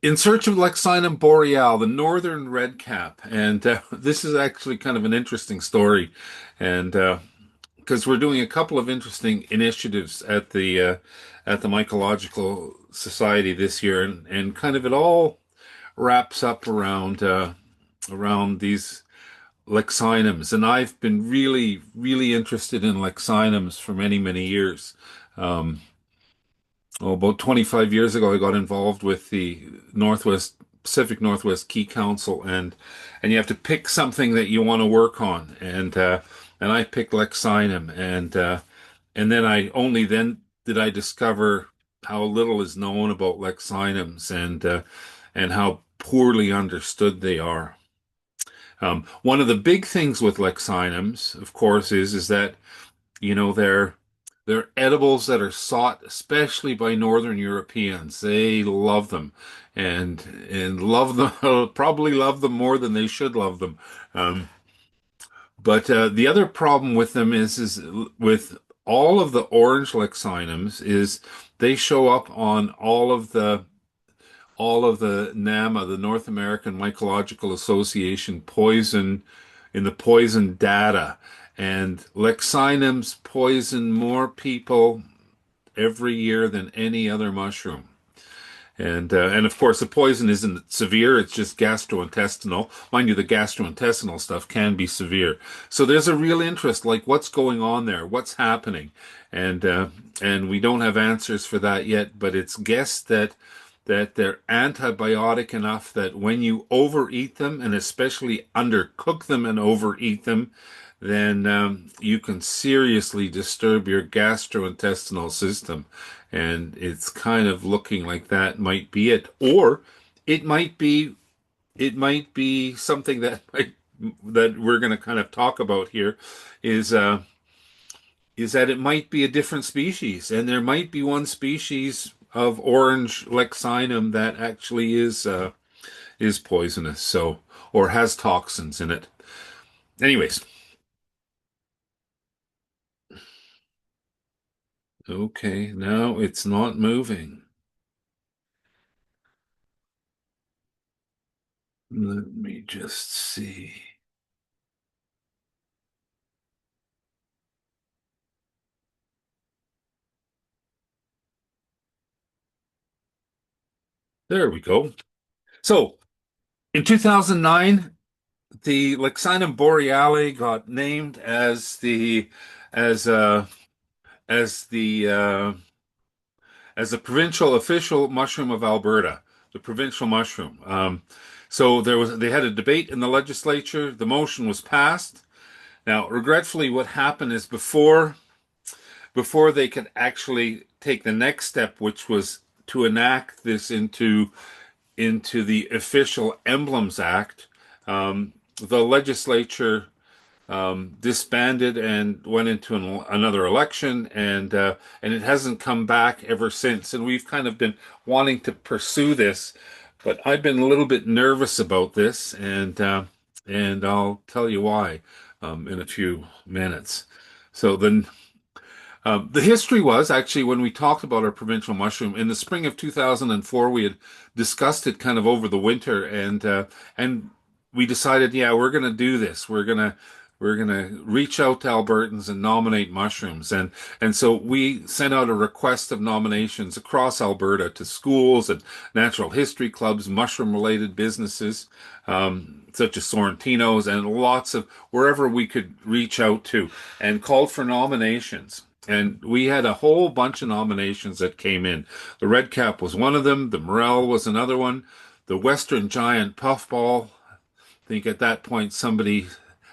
In search of Leccinum boreale, the northern redcap, and this is actually kind of an interesting story, and because we're doing a couple of interesting initiatives at the Mycological Society this year, and kind of it all wraps up around these Leccinums, and I've been really interested in Leccinums for many years. Um, about 25 years ago, I got involved with the Northwest Pacific Northwest Key Council, and you have to pick something that you want to work on, and I picked Leccinum, and then I only then did I discover how little is known about Leccinums and how poorly understood they are. One of the big things with Leccinums, of course, is that they're edibles that are sought especially by Northern Europeans. They love them and love them probably love them more than they should love them. Um, but the other problem with them is with all of the orange Leccinums is they show up on all of the NAMA, the North American Mycological Association poison in the poison data. And Leccinums poison more people every year than any other mushroom. And of course, the poison isn't severe; it's just gastrointestinal. Mind you, the gastrointestinal stuff can be severe. So there's a real interest, like what's going on there, what's happening, and uh, and we don't have answers for that yet. But it's guessed that they're antibiotic enough that when you overeat them, and especially undercook them and overeat them, then you can seriously disturb your gastrointestinal system. And it's kind of looking like that might be it. Or it might be it might be something that we're going to kind of talk about here is uh is that it might be a different species, and there might be one species of orange leccinum that actually is poisonous, so or has toxins in it. Anyways, okay, now it's not moving. Let me just see. There we go. So in 2009, the Leccinum boreale got named as as the as the provincial official mushroom of Alberta, the provincial mushroom. So they had a debate in the legislature. The motion was passed. Now, regretfully, what happened is before they could actually take the next step, which was to enact this into the official Emblems Act, the legislature disbanded and went into another election, and it hasn't come back ever since. And we've kind of been wanting to pursue this, but I've been a little bit nervous about this, and I'll tell you why in a few minutes. So then. The history was actually when we talked about our provincial mushroom in the spring of 2004, we had discussed it kind of over the winter, and we decided, yeah, we're going to do this. We're gonna reach out to Albertans and nominate mushrooms, and so we sent out a request of nominations across Alberta to schools and natural history clubs, mushroom-related businesses, such as Sorrentinos, and lots of wherever we could reach out to, and called for nominations. And we had a whole bunch of nominations that came in. The red cap was one of them. The morel was another one. The Western giant puffball. I think at that point somebody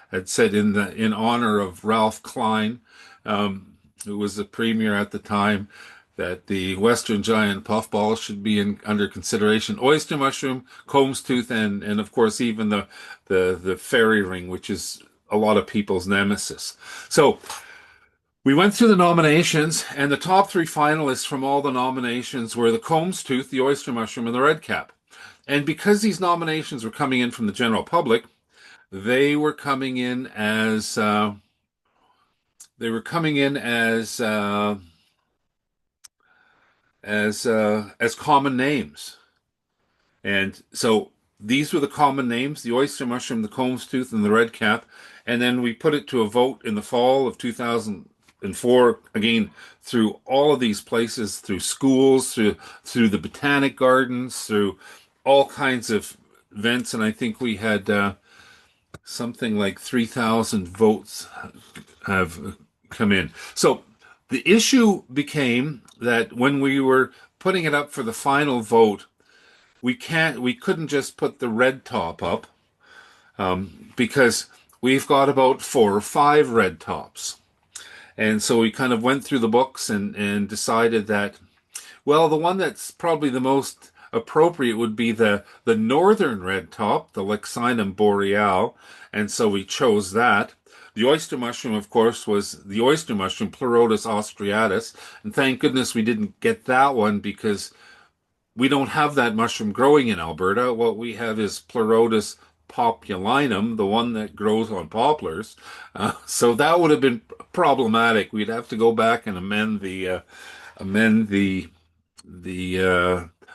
had said in honor of Ralph Klein, who was the premier at the time, that the Western giant puffball should be under consideration. Oyster mushroom, Combs tooth, and of course even the fairy ring, which is a lot of people's nemesis. So we went through the nominations, and the top three finalists from all the nominations were the Combs tooth, the oyster mushroom, and the red cap. And because these nominations were coming in from the general public, they were coming in as they were coming in as common names. And so these were the common names: the oyster mushroom, the combs tooth, and the red cap. And then we put it to a vote in the fall of 2004, again, through all of these places, through schools, through the botanic gardens, through all kinds of events. And I think we had something like 3,000 votes have come in. So the issue became that when we were putting it up for the final vote, we couldn't just put the red top up, because we've got about 4 or 5 red tops. And so we kind of went through the books and decided that, well, the one that's probably the most appropriate would be the northern red top, the Leccinum boreale, and so we chose that. The oyster mushroom, of course, was the oyster mushroom, Pleurotus austriatus, and thank goodness we didn't get that one because we don't have that mushroom growing in Alberta. What we have is Pleurotus populinum, the one that grows on poplars. So that would have been problematic. We'd have to go back and amend the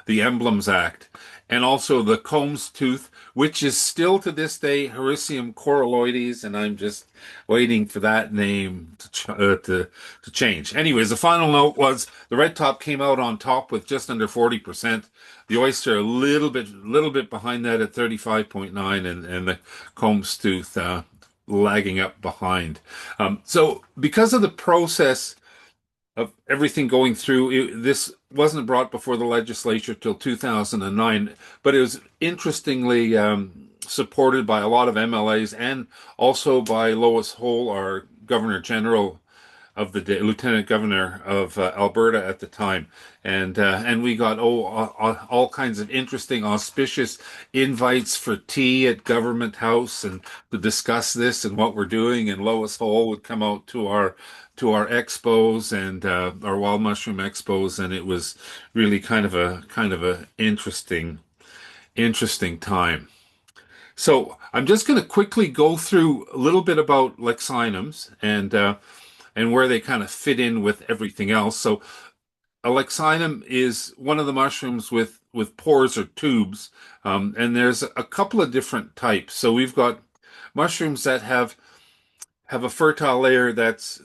Emblems Act, and also the Combs tooth, which is still to this day Hericium coralloides, and I'm just waiting for that name to change. Anyways, the final note was the red top came out on top with just under 40%. The oyster a little bit behind that at 35.9, and the Combs tooth lagging up behind. So because of the process of everything going through. This wasn't brought before the legislature till 2009, but it was interestingly supported by a lot of MLAs and also by Lois Hole, our Governor General of the day, Lieutenant Governor of Alberta at the time, and we got all kinds of interesting, auspicious invites for tea at Government House and to discuss this and what we're doing. And Lois Hole would come out to our expos and our wild mushroom expos, and it was really kind of a interesting time. So I'm just going to quickly go through a little bit about Leccinums and where they kind of fit in with everything else. So a Leccinum is one of the mushrooms with pores or tubes, and there's a couple of different types. So we've got mushrooms that have a fertile layer that's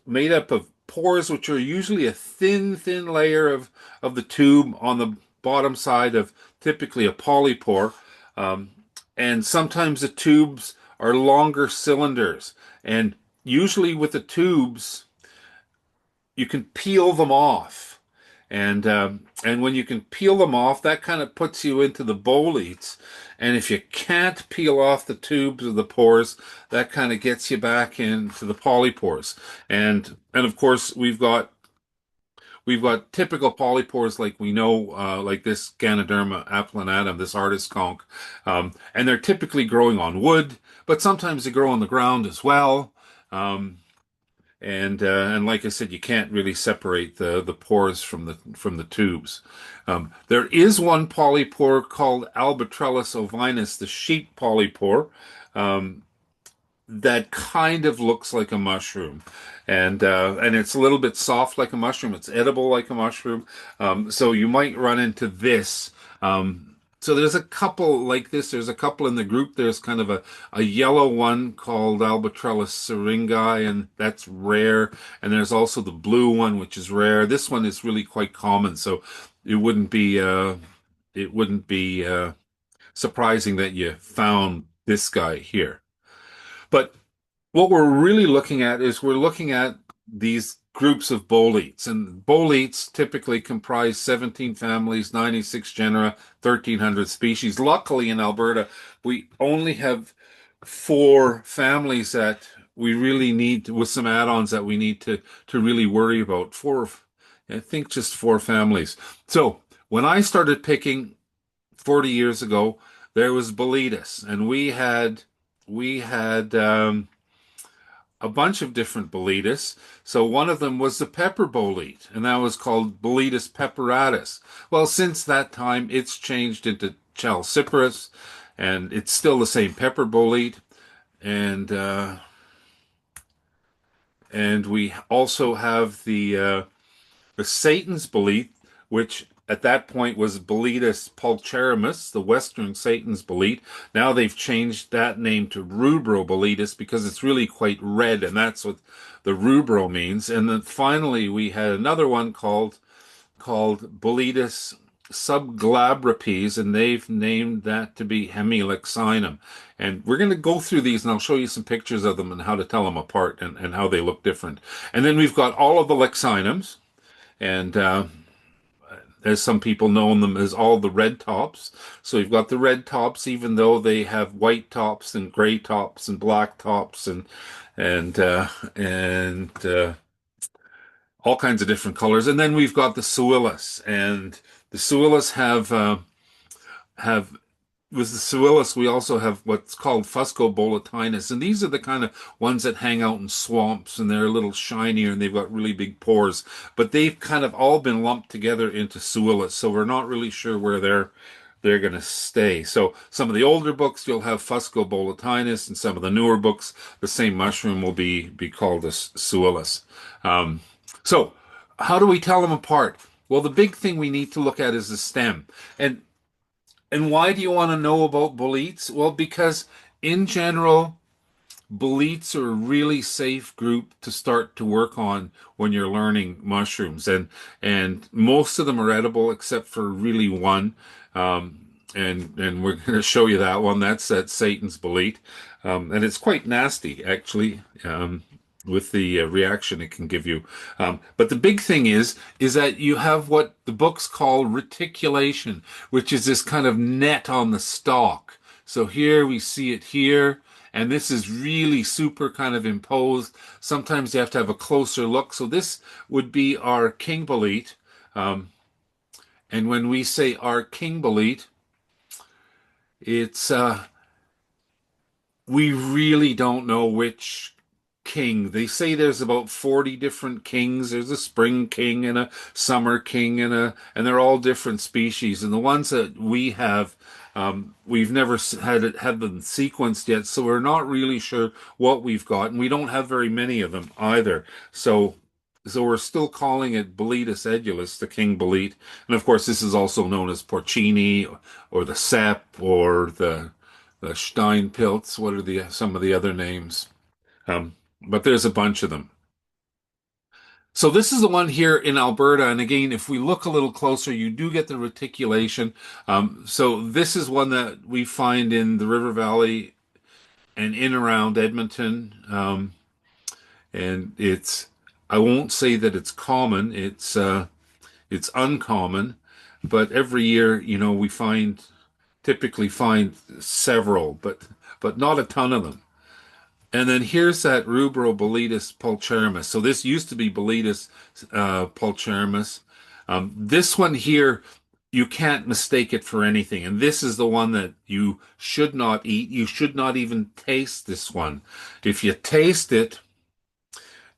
made up of pores, which are usually a thin layer of the tube on the bottom side of typically a polypore. Um, and sometimes the tubes are longer cylinders. And usually with the tubes, you can peel them off. And when you can peel them off, that kind of puts you into the boletes. And if you can't peel off the tubes or the pores, that kind of gets you back into the polypores. And of course, we've got typical polypores like we know, like this Ganoderma applanatum, this artist conch, and they're typically growing on wood, but sometimes they grow on the ground as well. Um, and like I said, you can't really separate the pores from the tubes. There is one polypore called Albatrellus ovinus, the sheep polypore, um, that kind of looks like a mushroom, and it's a little bit soft like a mushroom. It's edible like a mushroom. So you might run into this. So there's a couple like this. There's a couple in the group. There's kind of a yellow one called Albatrellus syringae, and that's rare. And there's also the blue one, which is rare. This one is really quite common, so it wouldn't be it wouldn't be surprising that you found this guy here. But what we're really looking at is we're looking at these groups of boletes, and boletes typically comprise 17 families, 96 genera, 1,300 species. Luckily, in Alberta, we only have 4 families that we really need, with some add-ons that we need to really worry about. I think just 4 families. So when I started picking 40 years ago, there was boletus, and we had a bunch of different boletus. So one of them was the pepper bolete, and that was called Boletus pepperatus. Well, since that time, it's changed into Chalciparis, and it's still the same pepper bolete. And and we also have the Satan's bolete, which at that point was Boletus pulcherimus, the Western Satan's bolete. Now they've changed that name to Rubroboletus because it's really quite red, and that's what the rubro means. And then finally we had another one called Boletus subglabripes, and they've named that to be Hemileccinum. And we're going to go through these, and I'll show you some pictures of them and how to tell them apart and how they look different. And then we've got all of the Leccinums, and as some people know them as all the red tops. So you've got the red tops, even though they have white tops and gray tops and black tops and all kinds of different colors. And then we've got the Suillus, and the Suillus have with the Suillus, we also have what's called Fuscobolatinus, and these are the kind of ones that hang out in swamps, and they're a little shinier, and they've got really big pores. But they've kind of all been lumped together into Suillus, so we're not really sure where they're going to stay. So some of the older books you'll have Fuscobolatinus, and some of the newer books, the same mushroom will be called as Suillus. Um, so how do we tell them apart? Well, the big thing we need to look at is the stem. And why do you want to know about boletes? Well, because in general, boletes are a really safe group to start to work on when you're learning mushrooms, and most of them are edible except for really one. And we're going to show you that one. That's Satan's bolete, and it's quite nasty actually. With the reaction it can give you. But the big thing is that you have what the books call reticulation, which is this kind of net on the stalk. So here we see it here, and this is really super kind of imposed. Sometimes you have to have a closer look. So this would be our king bolete. And when we say our king bolete, it's we really don't know which king. They say there's about 40 different kings. There's a spring king and a summer king and they're all different species. And the ones that we have, we've never had them sequenced yet, so we're not really sure what we've got, and we don't have very many of them either. So we're still calling it Boletus edulis, the king bolete. And of course, this is also known as porcini or the sep or the Steinpilz. What are some of the other names? But there's a bunch of them. So this is the one here in Alberta. And again, if we look a little closer, you do get the reticulation. So this is one that we find in the River Valley and in around Edmonton. And I won't say that it's common. It's uncommon, but every year, we typically find several, but not a ton of them. And then here's that Rubroboletus pulcherimus. So this used to be Boletus pulcherimus. This one here, you can't mistake it for anything. And this is the one that you should not eat. You should not even taste this one. If you taste it,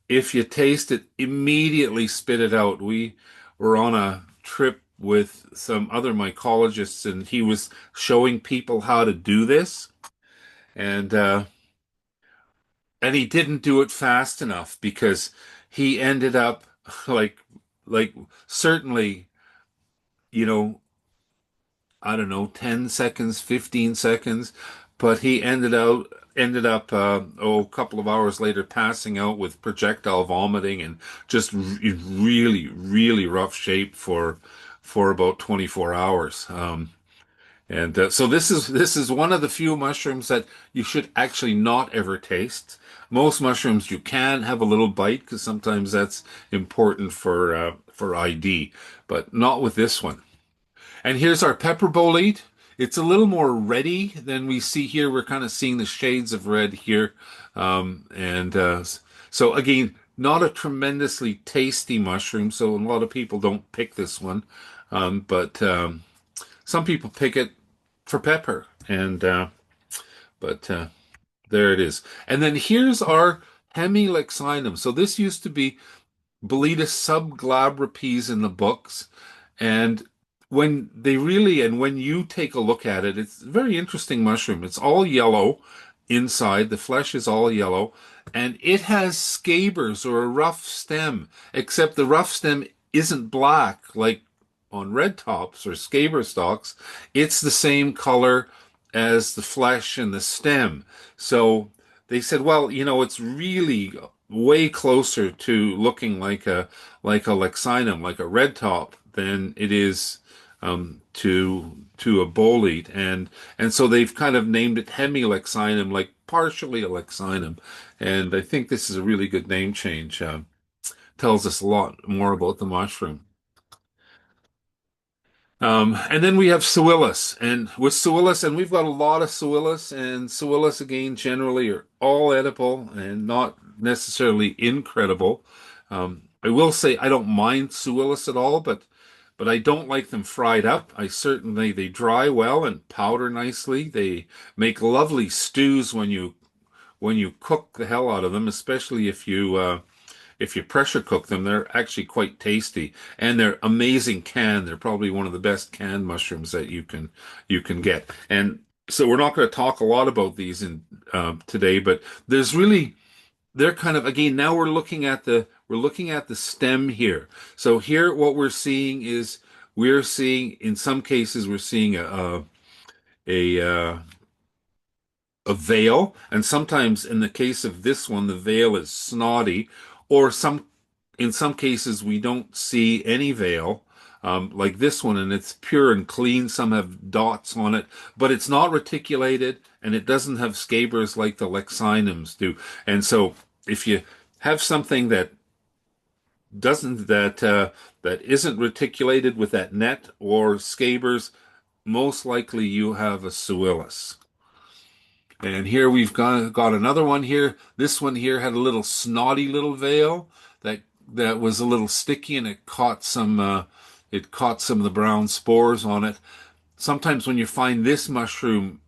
immediately spit it out. We were on a trip with some other mycologists, and he was showing people how to do this. And he didn't do it fast enough because he ended up like certainly, you know, I don't know, 10 seconds, 15 seconds, but he ended up a couple of hours later passing out with projectile vomiting and just really, really rough shape for about 24 hours. And so this is one of the few mushrooms that you should actually not ever taste. Most mushrooms you can have a little bite because sometimes that's important for ID, but not with this one. And here's our pepper bolete. It's a little more reddy than we see here. We're kind of seeing the shades of red here, and so again, not a tremendously tasty mushroom. So a lot of people don't pick this one, but some people pick it for pepper, but there it is. And then here's our Hemileccinum. So this used to be Boletus subglabripes in the books, and when you take a look at it, it's a very interesting mushroom. It's all yellow inside. The flesh is all yellow, and it has scabers or a rough stem, except the rough stem isn't black on red tops or scaber stalks, it's the same color as the flesh and the stem. So they said, well, it's really way closer to looking like a Leccinum, like a red top, than it is to a bolete, and so they've kind of named it Hemilexinum, like partially a Leccinum, and I think this is a really good name change. Tells us a lot more about the mushroom. And then we have Suillus, and with Suillus, and we've got a lot of Suillus, and Suillus again generally are all edible and not necessarily incredible. I will say I don't mind Suillus at all, but I don't like them fried up. They dry well and powder nicely. They make lovely stews when you cook the hell out of them, especially if you pressure cook them, they're actually quite tasty, and they're amazing canned. They're probably one of the best canned mushrooms that you can get. And so we're not going to talk a lot about these in today, but there's really they're kind of again now we're looking at the stem here. So here what we're seeing in some cases we're seeing a a veil, and sometimes in the case of this one, the veil is snotty, or in some cases we don't see any veil, like this one, and it's pure and clean. Some have dots on it, but it's not reticulated, and it doesn't have scabers like the Leccinums do. And so, if you have something doesn't that isn't reticulated with that net or scabers, most likely you have a Suillus. And here we've got another one here. This one here had a little snotty little veil that was a little sticky, and it caught some of the brown spores on it. Sometimes when you find this mushroom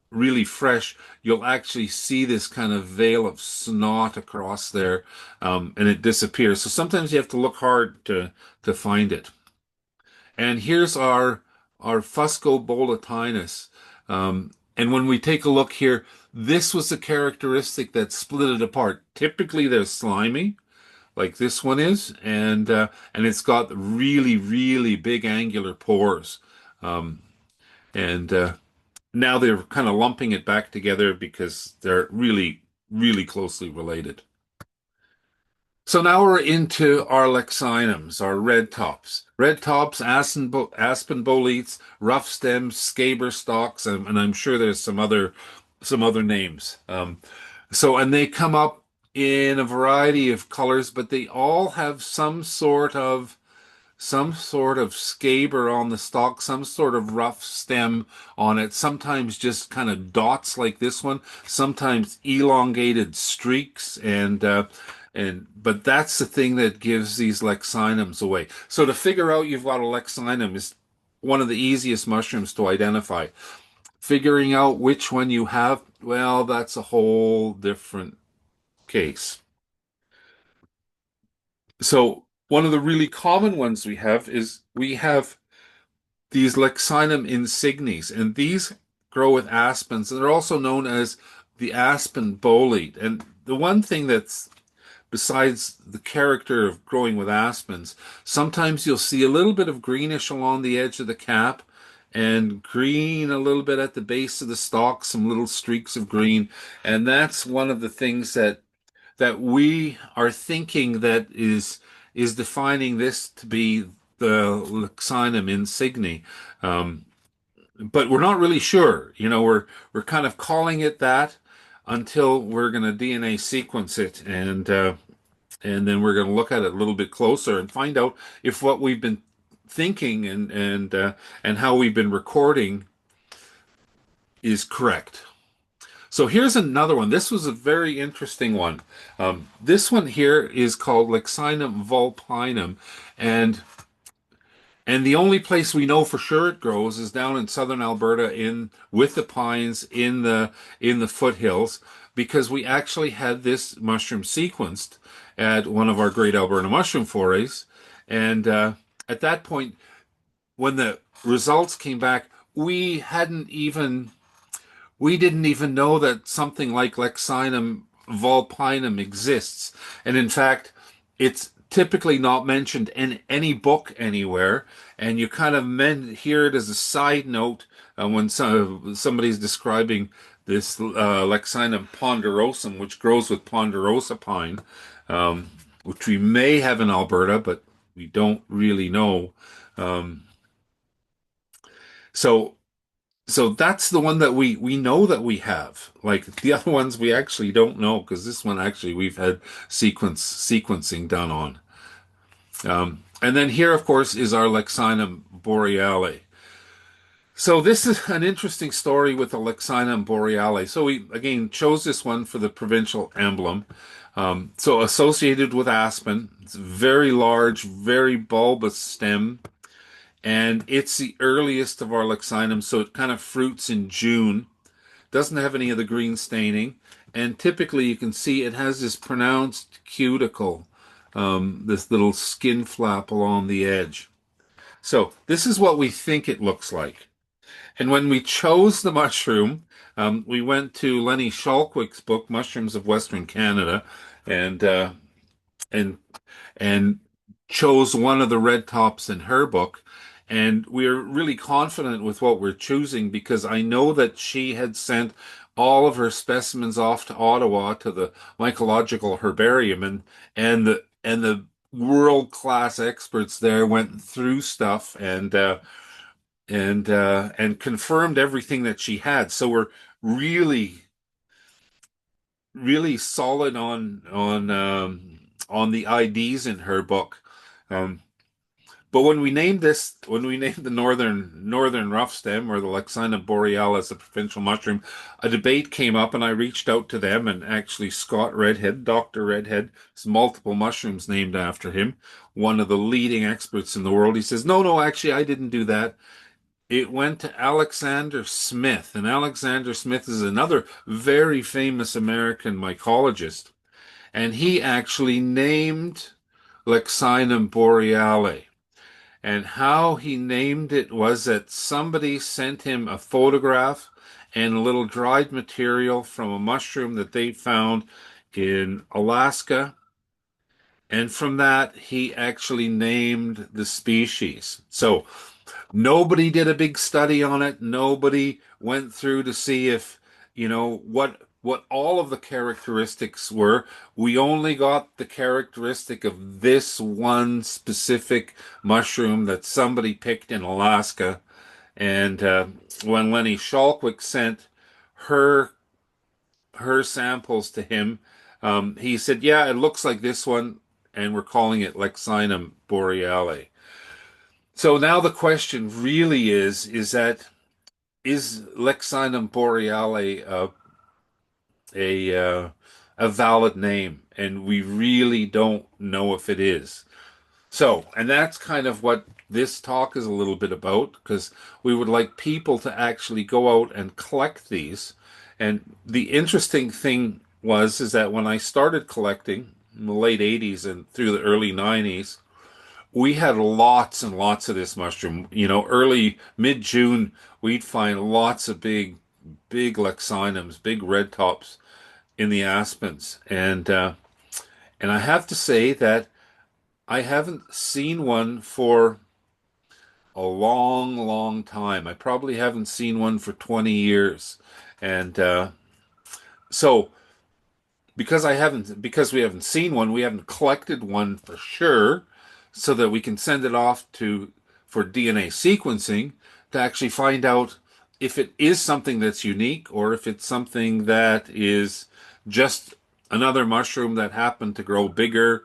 really fresh, you'll actually see this kind of veil of snot across there, and it disappears. So sometimes you have to look hard to find it. And here's our Fusco boletinus. And when we take a look here, this was a characteristic that split it apart. Typically, they're slimy, like this one is, and it's got really, really big angular pores. Um, and Now they're kind of lumping it back together because they're really, really closely related. So now we're into our Leccinums, our red tops. Red tops, aspen boletes, rough stems, scaber stalks, and I'm sure there's some other names. And they come up in a variety of colors, but they all have some sort of scaber on the stalk, some sort of rough stem on it, sometimes just kind of dots like this one, sometimes elongated streaks, and but that's the thing that gives these Leccinums away. So to figure out you've got a Leccinum is one of the easiest mushrooms to identify. Figuring out which one you have, well, that's a whole different case. So one of the really common ones we have these Leccinum insignes, and these grow with aspens, and they're also known as the aspen bolete. And the one thing that's besides the character of growing with aspens, sometimes you'll see a little bit of greenish along the edge of the cap and green a little bit at the base of the stalk, some little streaks of green. And that's one of the things that we are thinking that is defining this to be the Leccinum insigne. Um, but we're not really sure. We're kind of calling it that until we're going to DNA sequence it, and then we're going to look at it a little bit closer and find out if what we've been thinking and how we've been recording is correct. So here's another one. This was a very interesting one. This one here is called Leccinum vulpinum, and and the only place we know for sure it grows is down in southern Alberta in with the pines in the foothills, because we actually had this mushroom sequenced at one of our Great Alberta Mushroom Forays, and at that point, when the results came back, we didn't even know that something like Leccinum vulpinum exists. And in fact, it's typically not mentioned in any book anywhere, and you kind of hear it as a side note when somebody's describing this Leccinum ponderosum, which grows with ponderosa pine, um, which we may have in Alberta, but we don't really know. Um, so so that's the one that we know that we have. Like the other ones we actually don't know because this one actually we've had sequencing done on. And then here, of course, is our Leccinum boreale. So this is an interesting story with the Leccinum boreale. So we again chose this one for the provincial emblem. So associated with aspen, it's very large, very bulbous stem, and it's the earliest of our Leccinum. So it kind of fruits in June. Doesn't have any of the green staining, and typically you can see it has this pronounced cuticle, this little skin flap along the edge. So this is what we think it looks like. And when we chose the mushroom, we went to Lenny Shalkwick's book, Mushrooms of Western Canada, and and and chose one of the red tops in her book. And we're really confident with what we're choosing because I know that she had sent all of her specimens off to Ottawa to the Mycological Herbarium, and the world class experts there went through stuff and confirmed everything that she had. So we're really really solid on the IDs in her book. Um, but when we named the northern rough stem or the Lexina borealis a provincial mushroom, a debate came up, and I reached out to them, and actually Scott Redhead, Dr. Redhead, there's multiple mushrooms named after him, one of the leading experts in the world. He says, no, no, actually, I didn't do that. It went to Alexander Smith, and Alexander Smith is another very famous American mycologist, and he actually named Leccinum boreale. And how he named it was that somebody sent him a photograph and a little dried material from a mushroom that they found in Alaska. And from that, he actually named the species. So nobody did a big study on it. Nobody went through to see if, what all of the characteristics were. We only got the characteristic of this one specific mushroom that somebody picked in Alaska. And when Lenny Shalkwick sent her her samples to him, he said, "Yeah, it looks like this one, and we're calling it Leccinum boreale." So now the question really is Leccinum boreale a valid name? And we really don't know if it is. So, and that's kind of what this talk is a little bit about, because we would like people to actually go out and collect these. And the interesting thing is that when I started collecting in the late 80s and through the early 90s, we had lots and lots of this mushroom. Early mid-June, we'd find lots of big leccinums, big red tops in the aspens, and I have to say that I haven't seen one for a long, long time. I probably haven't seen one for 20 years, and so because we haven't seen one, we haven't collected one for sure, so that we can send it off to for DNA sequencing to actually find out if it is something that's unique or if it's something that is just another mushroom that happened to grow bigger,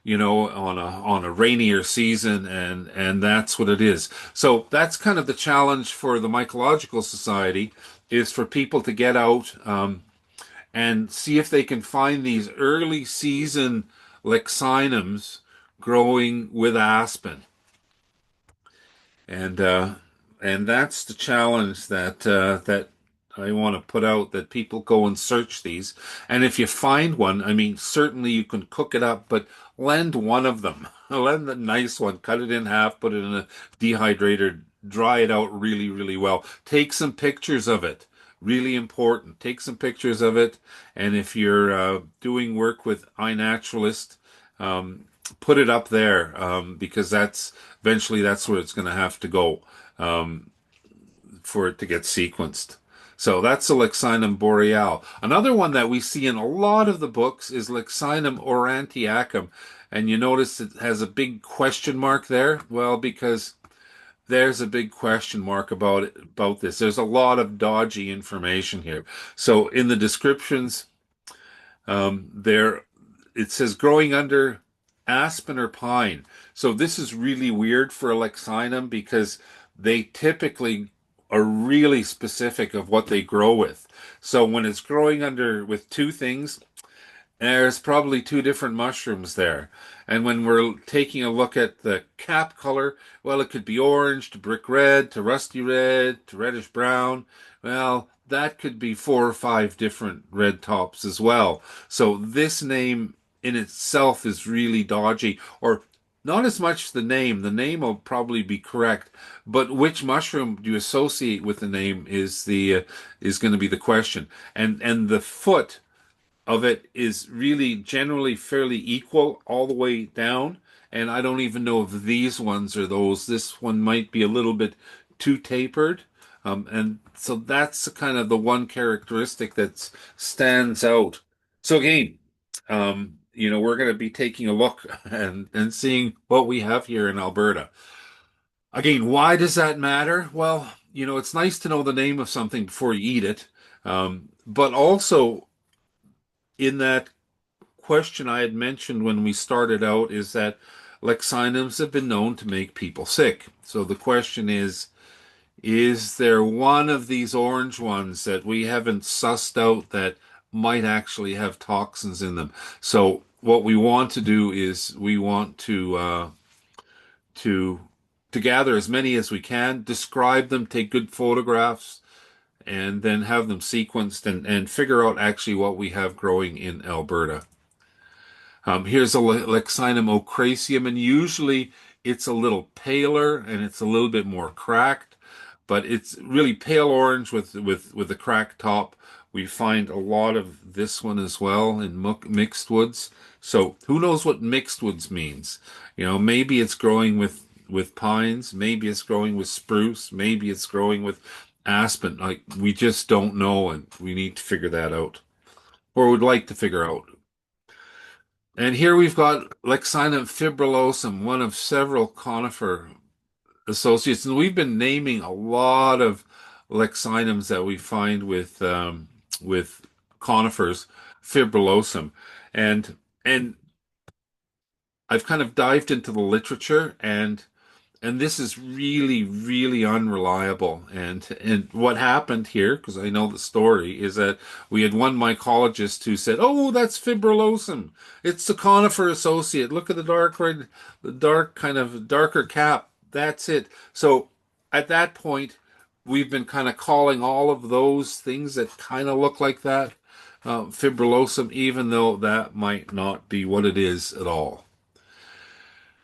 on a rainier season, and that's what it is. So that's kind of the challenge for the Mycological Society, is for people to get out, and see if they can find these early season leccinums growing with aspen. And and that's the challenge that I want to put out, that people go and search these. And if you find one, I mean, certainly you can cook it up, but lend one of them. Lend the nice one, cut it in half, put it in a dehydrator, dry it out really, really well. Take some pictures of it. Really important. Take some pictures of it. And if you're doing work with iNaturalist, put it up there because that's eventually that's where it's going to have to go um, for it to get sequenced. So that's the Leccinum boreale. Another one that we see in a lot of the books is Leccinum aurantiacum. And you notice it has a big question mark there. Well, because there's a big question mark about this. There's a lot of dodgy information here. So in the descriptions, there it says growing under aspen or pine. So this is really weird for a Leccinum because they typically are really specific of what they grow with. So when it's growing under with two things, there's probably two different mushrooms there. And when we're taking a look at the cap color, well, it could be orange to brick red to rusty red to reddish brown. Well, that could be four or five different red tops as well. So this name in itself is really dodgy, or not as much the name. The name will probably be correct, but which mushroom do you associate with the name is going to be the question. And the foot of it is really generally fairly equal all the way down. And I don't even know if these ones are those. This one might be a little bit too tapered. And so that's kind of the one characteristic that stands out. So again, we're going to be taking a look and seeing what we have here in Alberta. Again, why does that matter? Well, it's nice to know the name of something before you eat it. But also in that question I had mentioned when we started out is that leccinums have been known to make people sick. So the question is there one of these orange ones that we haven't sussed out that might actually have toxins in them? So what we want to do is we want to to gather as many as we can, describe them, take good photographs, and then have them sequenced and figure out actually what we have growing in Alberta. Here's a Leccinum ocraceum, and usually it's a little paler and it's a little bit more cracked, but it's really pale orange with a cracked top. We find a lot of this one as well in mixed woods. So who knows what mixed woods means? Maybe it's growing with pines, maybe it's growing with spruce, maybe it's growing with aspen. Like we just don't know, and we need to figure that out, or would like to figure out. And here we've got Leccinum fibrillosum, one of several conifer associates. And we've been naming a lot of Leccinums that we find with conifers, fibrillosum. And I've kind of dived into the literature and this is really, really unreliable. And what happened here, because I know the story, is that we had one mycologist who said, "Oh, that's fibrillosum. It's the conifer associate. Look at the dark red, the dark kind of darker cap. That's it." So at that point, we've been kind of calling all of those things that kind of look like that fibrillosum, even though that might not be what it is at all.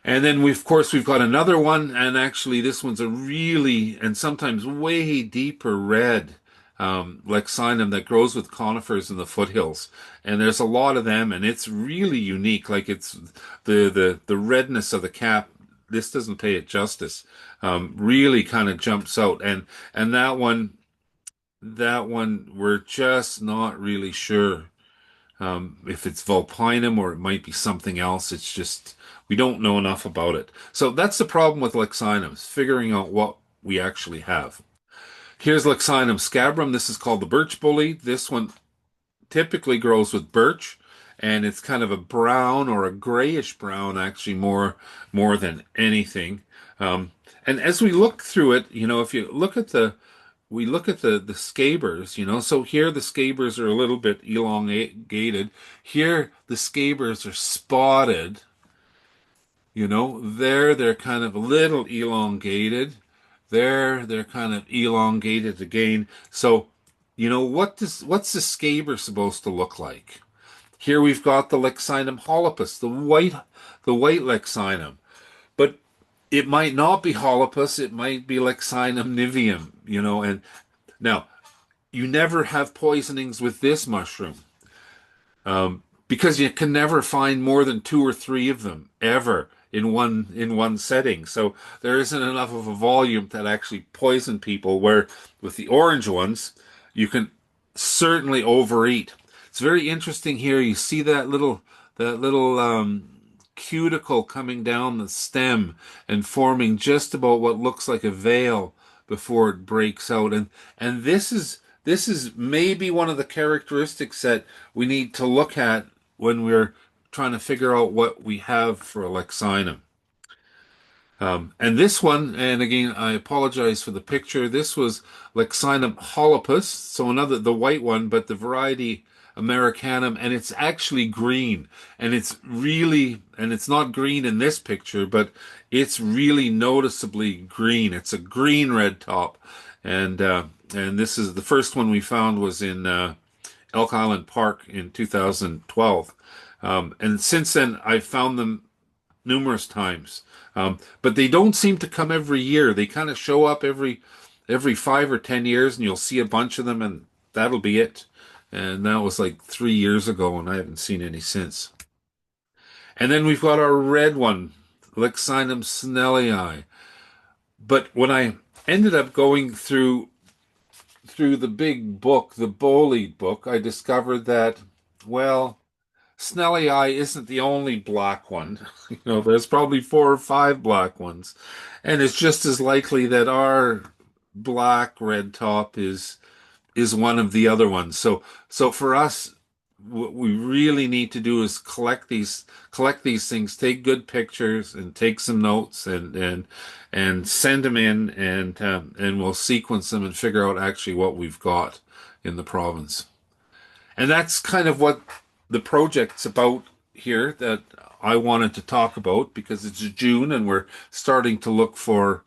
And then of course we've got another one, and actually this one's a really and sometimes way deeper red Leccinum that grows with conifers in the foothills. And there's a lot of them, and it's really unique. Like it's the redness of the cap. This doesn't pay it justice. Really kind of jumps out, and that one we're just not really sure if it's vulpinum or it might be something else. It's just we don't know enough about it. So that's the problem with Leccinums, figuring out what we actually have. Here's Leccinum scabrum. This is called the birch bully. This one typically grows with birch, and it's kind of a brown or a grayish brown, actually more than anything. And as we look through it, if you look at the scabers, so here the scabers are a little bit elongated. Here the scabers are spotted. There they're kind of a little elongated. There they're kind of elongated again. So, what's the scaber supposed to look like? Here we've got the Leccinum holopus, the white Leccinum. But it might not be holopus, it might be Leccinum niveum, and now you never have poisonings with this mushroom because you can never find more than two or three of them ever in one setting. So there isn't enough of a volume to actually poison people. Where with the orange ones, you can certainly overeat. It's very interesting here. You see that little cuticle coming down the stem and forming just about what looks like a veil before it breaks out. And this is maybe one of the characteristics that we need to look at when we're trying to figure out what we have for a Leccinum. And this one, and again, I apologize for the picture. This was Leccinum holopus, so another, the white one, but the variety Americanum, and it's actually green. And it's not green in this picture, but it's really noticeably green. It's a green red top. And this is the first one we found was in Elk Island Park in 2012. And since then, I've found them numerous times. But they don't seem to come every year. They kind of show up every 5 or 10 years, and you'll see a bunch of them, and that'll be it. And that was like 3 years ago, and I haven't seen any since. And then we've got our red one, Leccinum snellii. But when I ended up going through the big book, the Bowley book, I discovered that, well, Snellii isn't the only black one. There's probably four or five black ones. And it's just as likely that our black red top is one of the other ones. So for us, what we really need to do is collect these things, take good pictures and take some notes and send them in and we'll sequence them and figure out actually what we've got in the province. And that's kind of what the project's about here that I wanted to talk about because it's June and we're starting to look for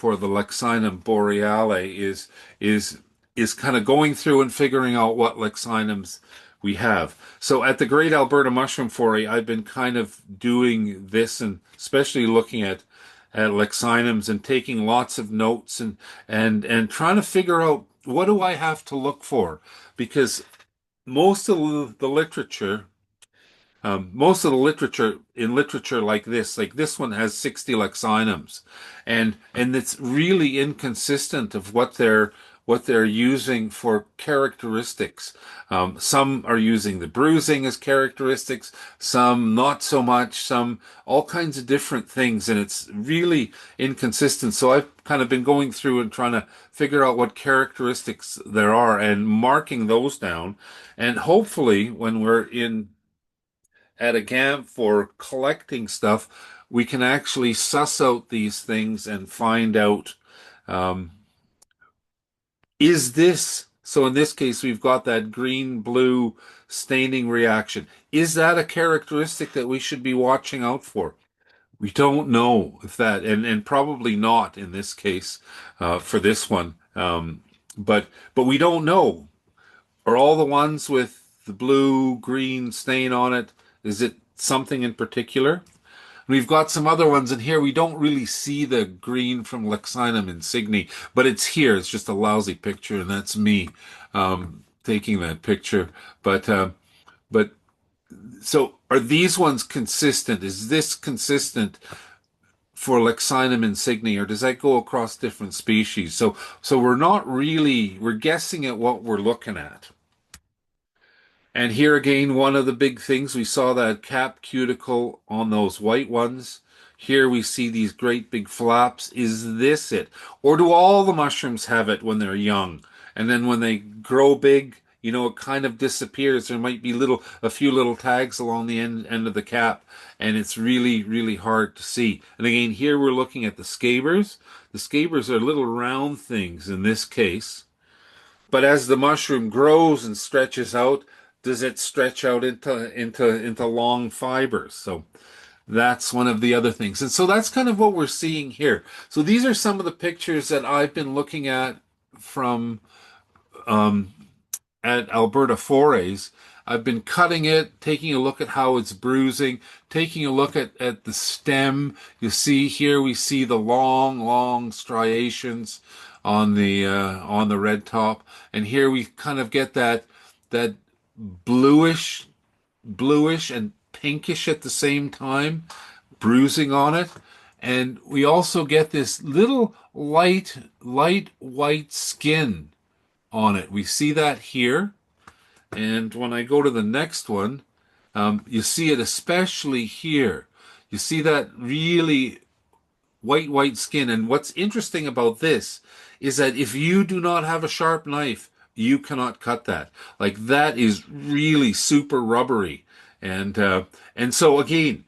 the Leccinum boreale is kind of going through and figuring out what Leccinums we have. So at the Great Alberta Mushroom Foray, I've been kind of doing this and especially looking at Leccinums and taking lots of notes and trying to figure out what do I have to look for because most of the literature in literature like this one has 60 Leccinums, and it's really inconsistent of what they're using for characteristics. Some are using the bruising as characteristics, some not so much, some all kinds of different things, and it's really inconsistent. So I've kind of been going through and trying to figure out what characteristics there are and marking those down. And hopefully, when we're in at a camp for collecting stuff, we can actually suss out these things and find out um, is this so in this case we've got that green blue staining reaction. Is that a characteristic that we should be watching out for? We don't know if that and probably not in this case for this one. But we don't know. Are all the ones with the blue green stain on it? Is it something in particular? We've got some other ones in here. We don't really see the green from Leccinum insigni, but it's here. It's just a lousy picture, and that's me taking that picture. But so are these ones consistent? Is this consistent for Leccinum insigni, or does that go across different species? So we're guessing at what we're looking at. And here again, one of the big things, we saw that cap cuticle on those white ones. Here we see these great big flaps. Is this it? Or do all the mushrooms have it when they're young? And then when they grow big, it kind of disappears. There might be a few little tags along the end of the cap, and it's really, really hard to see. And again, here we're looking at the scabers. The scabers are little round things in this case. But as the mushroom grows and stretches out, does it stretch out into long fibers? So that's one of the other things. And so that's kind of what we're seeing here. So these are some of the pictures that I've been looking at from um, at Alberta Forays. I've been cutting it, taking a look at how it's bruising, taking a look at the stem. You see here, we see the long, long striations on the red top, and here we kind of get that bluish bluish and pinkish at the same time, bruising on it. And we also get this little light white skin on it. We see that here. And when I go to the next one, you see it especially here. You see that really white skin. And what's interesting about this is that if you do not have a sharp knife, you cannot cut that. Like that is really super rubbery. And so again,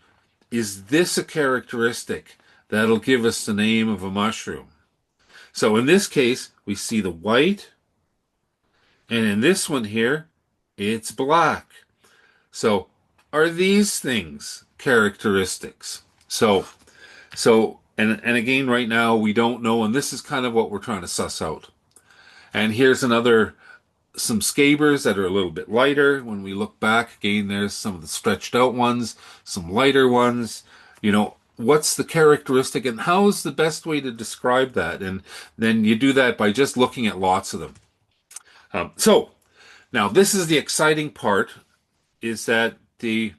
is this a characteristic that'll give us the name of a mushroom? So in this case, we see the white, and in this one here, it's black. So are these things characteristics? And again, right now we don't know, and this is kind of what we're trying to suss out. And here's some scabers that are a little bit lighter. When we look back again, there's some of the stretched out ones, some lighter ones. What's the characteristic and how is the best way to describe that? And then you do that by just looking at lots of them. So now this is the exciting part, is that the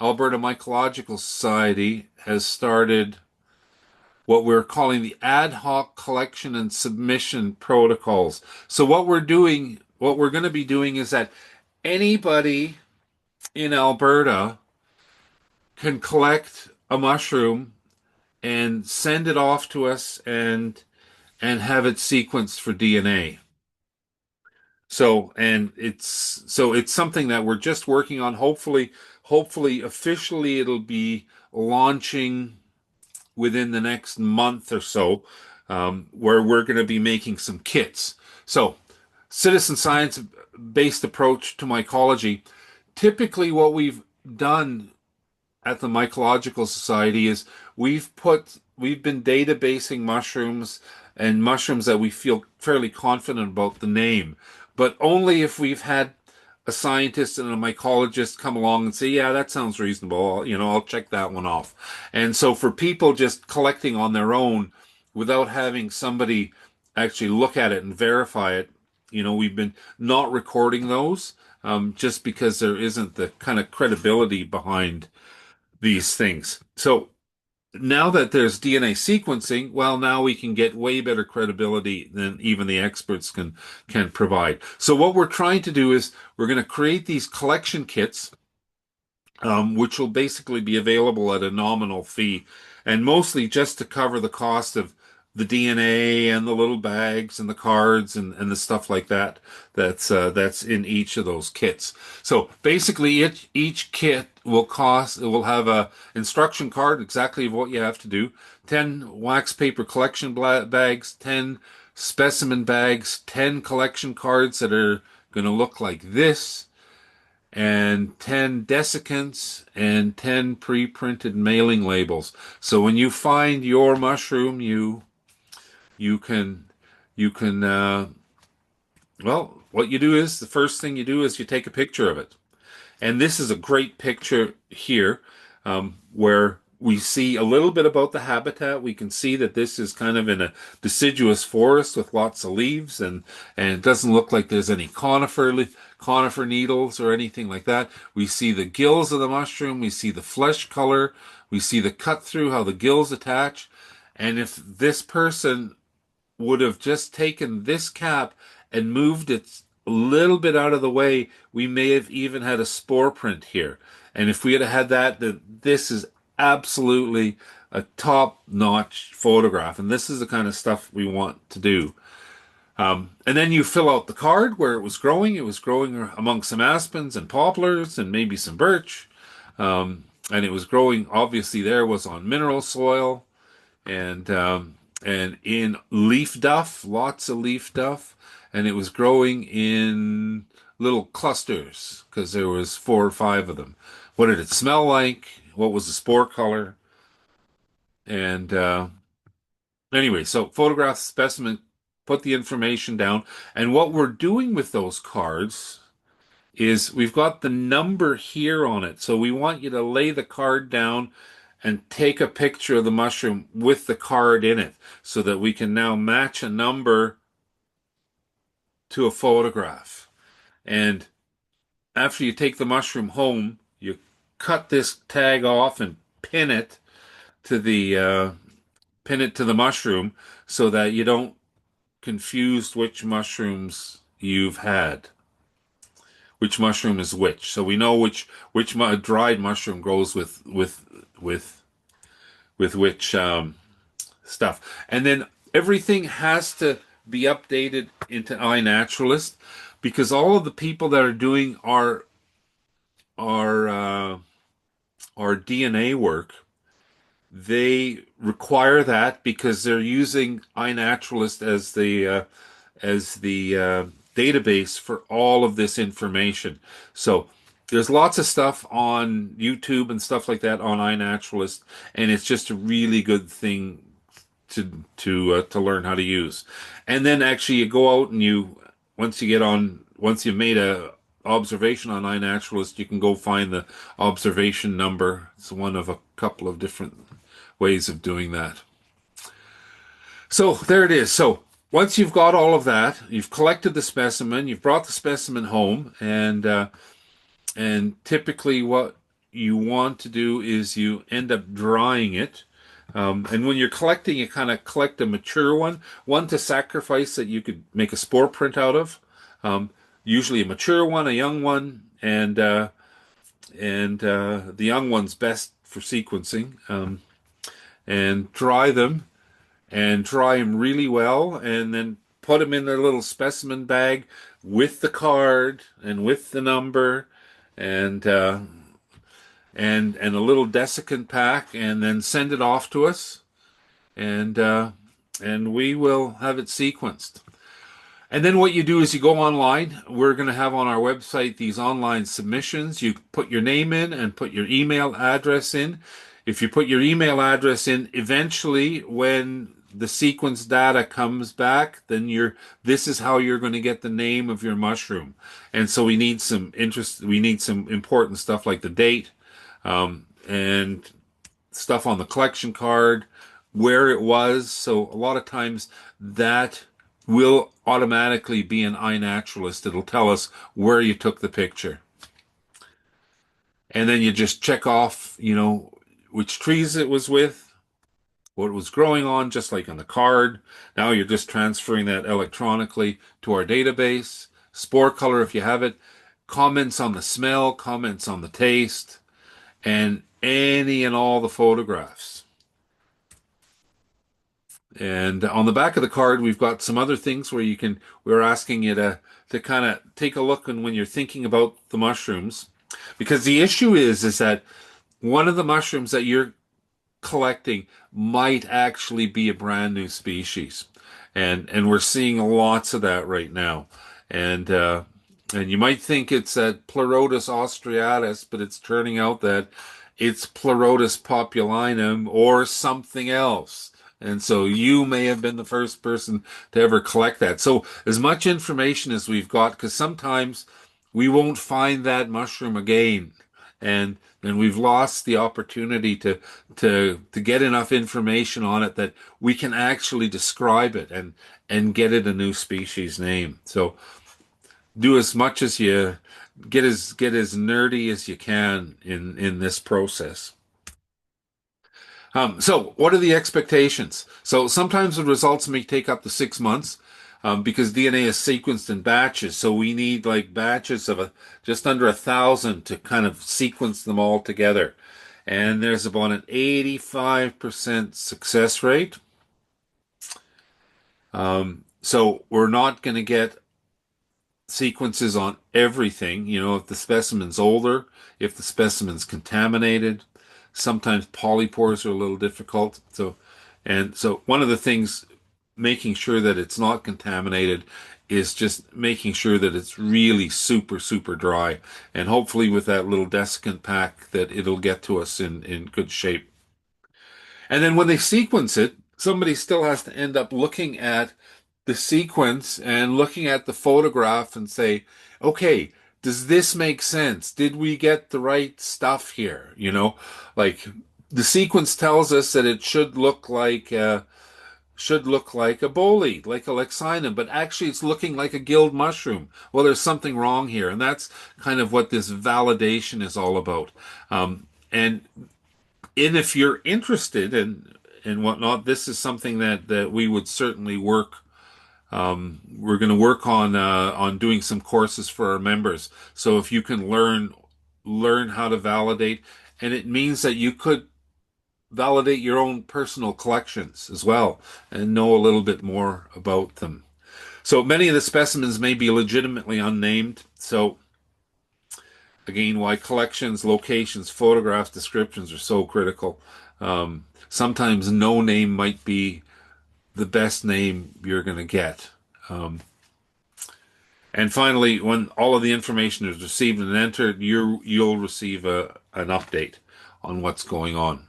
Alberta Mycological Society has started what we're calling the ad hoc collection and submission protocols. So what we're going to be doing is that anybody in Alberta can collect a mushroom and send it off to us and have it sequenced for DNA. So it's something that we're just working on. Hopefully officially it'll be launching within the next month or so, where we're going to be making some kits. So, citizen science based approach to mycology. Typically, what we've done at the Mycological Society is we've been databasing mushrooms and mushrooms that we feel fairly confident about the name, but only if we've had a scientist and a mycologist come along and say, yeah, that sounds reasonable. I'll check that one off. And so for people just collecting on their own without having somebody actually look at it and verify it, we've been not recording those, just because there isn't the kind of credibility behind these things. So now that there's DNA sequencing, well, now we can get way better credibility than even the experts can provide. So what we're trying to do is we're going to create these collection kits, which will basically be available at a nominal fee, and mostly just to cover the cost of the DNA and the little bags and the cards and the stuff like that that's in each of those kits. So basically, each kit will have a instruction card exactly of what you have to do. 10 wax paper collection bags, 10 specimen bags, 10 collection cards that are going to look like this, and 10 desiccants and 10 pre-printed mailing labels. So when you find your mushroom, you can you can well, what you do is the first thing you do is you take a picture of it. And this is a great picture here, where we see a little bit about the habitat. We can see that this is kind of in a deciduous forest with lots of leaves, and it doesn't look like there's any conifer needles or anything like that. We see the gills of the mushroom. We see the flesh color. We see the cut through, how the gills attach. And if this person would have just taken this cap and moved it a little bit out of the way, we may have even had a spore print here. And if we had had that, then this is absolutely a top-notch photograph. And this is the kind of stuff we want to do. And then you fill out the card where it was growing. It was growing among some aspens and poplars and maybe some birch. And it was growing, obviously, there was on mineral soil and in leaf duff, lots of leaf duff, and it was growing in little clusters because there was 4 or 5 of them. What did it smell like? What was the spore color? And anyway, so photograph the specimen, put the information down, and what we're doing with those cards is we've got the number here on it. So we want you to lay the card down and take a picture of the mushroom with the card in it so that we can now match a number to a photograph. And after you take the mushroom home, you cut this tag off and to the pin it to the mushroom so that you don't confuse which mushrooms you've had, which mushroom is which. So we know which dried mushroom goes with with which stuff. And then everything has to be updated into iNaturalist because all of the people that are doing our our DNA work, they require that because they're using iNaturalist as the database for all of this information. So there's lots of stuff on YouTube and stuff like that on iNaturalist, and it's just a really good thing to learn how to use. And then actually you go out and once you've made a observation on iNaturalist, you can go find the observation number. It's one of a couple of different ways of doing that. So there it is. So once you've got all of that, you've collected the specimen, you've brought the specimen home, and typically what you want to do is you end up drying it. And when you're collecting, you kind of collect a mature one to sacrifice that you could make a spore print out of. Um, Usually a mature one, a young one, and the young one's best for sequencing. And dry them really well, and then put them in their little specimen bag with the card and with the number, and and a little desiccant pack, and then send it off to us, and we will have it sequenced. And then what you do is you go online. We're going to have on our website these online submissions. You put your name in and put your email address in. If you put your email address in, eventually when the sequence data comes back, then this is how you're going to get the name of your mushroom. And so we need some important stuff like the date, and stuff on the collection card, where it was. So a lot of times that will automatically be an iNaturalist. It'll tell us where you took the picture. And then you just check off, which trees it was with, what it was growing on, just like on the card. Now you're just transferring that electronically to our database. Spore color if you have it. Comments on the smell, comments on the taste, and any and all the photographs. And on the back of the card, we've got some other things where we're asking you to kind of take a look, and when you're thinking about the mushrooms, because the issue is that one of the mushrooms that you're collecting might actually be a brand new species. And we're seeing lots of that right now. And you might think it's at Pleurotus australis, but it's turning out that it's Pleurotus populinum or something else. And so you may have been the first person to ever collect that. So as much information as we've got, because sometimes we won't find that mushroom again. And we've lost the opportunity to get enough information on it that we can actually describe it and get it a new species name. So do as much as you get as nerdy as you can in this process. So what are the expectations? So sometimes the results may take up to 6 months, because DNA is sequenced in batches. So we need like batches of just under 1,000 to kind of sequence them all together. And there's about an 85% success rate. So we're not going to get sequences on everything. If the specimen's older, if the specimen's contaminated, sometimes polypores are a little difficult. So one of the things, making sure that it's not contaminated, is just making sure that it's really super, super dry. And hopefully with that little desiccant pack that it'll get to us in good shape. And then when they sequence it, somebody still has to end up looking at the sequence and looking at the photograph and say, okay, does this make sense? Did we get the right stuff here? Like the sequence tells us that it should look like should look like a bolete, like a Leccinum, but actually it's looking like a gilled mushroom. Well, there's something wrong here, and that's kind of what this validation is all about. And if you're interested in whatnot, this is something that we would certainly work. We're going to work on doing some courses for our members. So if you can learn how to validate, and it means that you could validate your own personal collections as well and know a little bit more about them. So many of the specimens may be legitimately unnamed. So again, why collections, locations, photographs, descriptions are so critical. Sometimes no name might be the best name you're going to get. Um, and finally, when all of the information is received and entered, you'll receive an update on what's going on.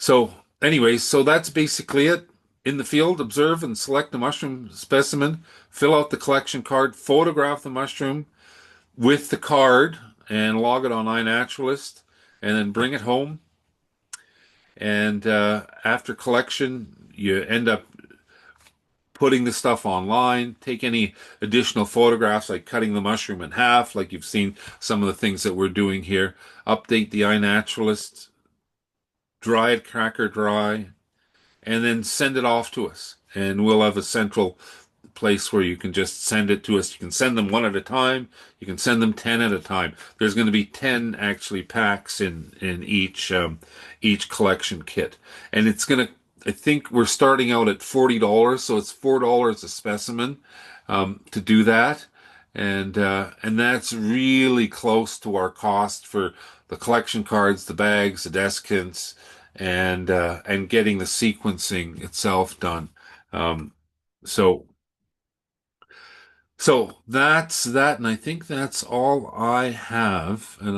So, anyways, so that's basically it. In the field, observe and select the mushroom specimen, fill out the collection card, photograph the mushroom with the card, and log it on iNaturalist, and then bring it home. And after collection, you end up putting the stuff online, take any additional photographs, like cutting the mushroom in half, like you've seen some of the things that we're doing here, update the iNaturalist, dry it cracker dry, and then send it off to us. And we'll have a central place where you can just send it to us. You can send them one at a time. You can send them 10 at a time. There's going to be 10 actually packs in each collection kit. And it's going to, I think we're starting out at $40, so it's $4 a specimen to do that. And that's really close to our cost for the collection cards, the bags, the desiccants, and getting the sequencing itself done. Um, so so that's that, and I think that's all I have. And